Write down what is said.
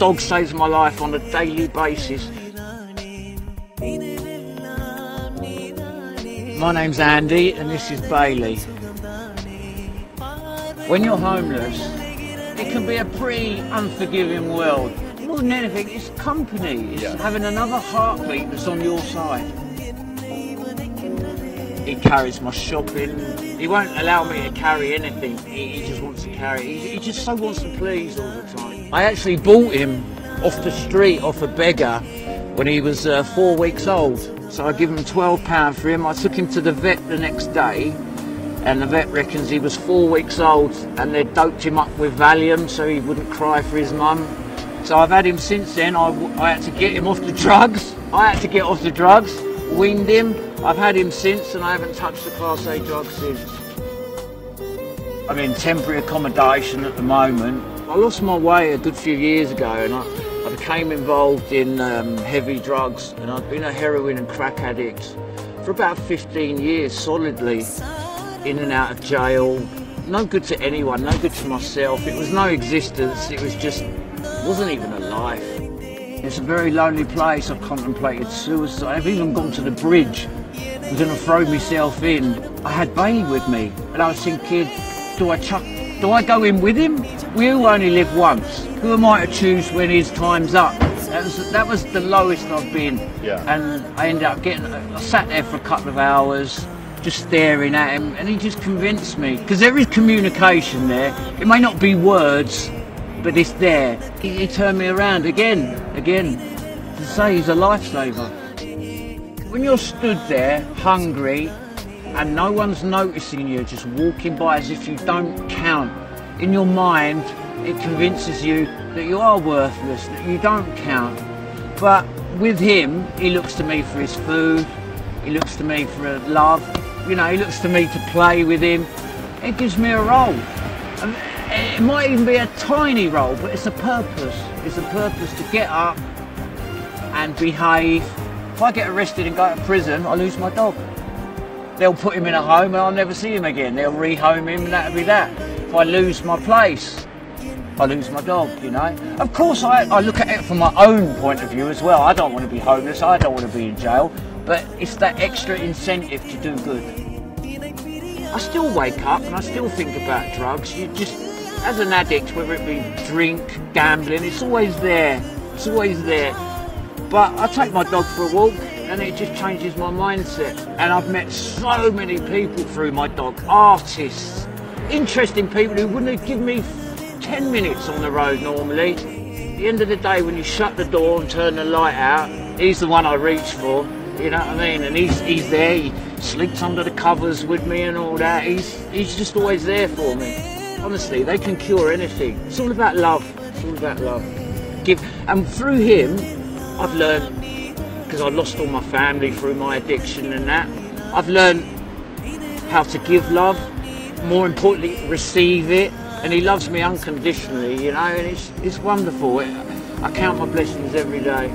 dog saves my life on a daily basis. My name's Andy and this is Bailey. When you're homeless, it can be a pretty unforgiving world. More than anything, it's company. It's having another heartbeat that's on your side. He carries my shopping. He won't allow me to carry anything. He just wants to carry. He just so wants to please all the time. I actually bought him off the street, off a beggar, when he was 4 weeks old. So I give him £12 for him. I took him to the vet the next day, and the vet reckons he was 4 weeks old, and they doped him up with Valium so he wouldn't cry for his mum. So I've had him since then. I had to get him off the drugs. Weaned him. I've had him since, and I haven't touched the Class A drugs since. I'm in temporary accommodation at the moment. I lost my way a good few years ago, and I became involved in heavy drugs, and I've been a heroin and crack addict for about 15 years solidly, in and out of jail. No good to anyone, no good to myself. It was no existence, it wasn't even a life. It's a very lonely place. I've contemplated suicide. I've even gone to the bridge. I was going to throw myself in. I had Bailey with me, and I was thinking, do I go in with him? We all only live once. Who am I to choose when his time's up? That was the lowest I've been. Yeah. And I ended up I sat there for a couple of hours, just staring at him, and he just convinced me. Because there is communication there. It may not be words, but it's there. He turned me around again, to say he's a lifesaver. When you're stood there, hungry, and no one's noticing you, just walking by as if you don't count, in your mind, it convinces you that you are worthless, that you don't count. But with him, he looks to me for his food, he looks to me for love, you know, he looks to me to play with him. It gives me a role. It might even be a tiny role, but it's a purpose. It's a purpose to get up and behave. If I get arrested and go to prison, I lose my dog. They'll put him in a home and I'll never see him again. They'll rehome him and that'll be that. If I lose my place, I lose my dog, you know. Of course, I look at it from my own point of view as well. I don't want to be homeless, I don't want to be in jail, but it's that extra incentive to do good. I still wake up and I still think about drugs. You just, as an addict, whether it be drink, gambling, it's always there. It's always there. But I take my dog for a walk and it just changes my mindset. And I've met so many people through my dog, artists, interesting people who wouldn't have given me 10 minutes on the road normally. At the end of the day, when you shut the door and turn the light out, he's the one I reach for, you know what I mean? And he's there, he sleeps under the covers with me and all that. He's just always there for me. Honestly, they can cure anything. It's all about love. It's all about love. And through him, I've learned, because I lost all my family through my addiction and that, I've learned how to give love, more importantly, receive it. And he loves me unconditionally, you know, and it's wonderful. I count my blessings every day.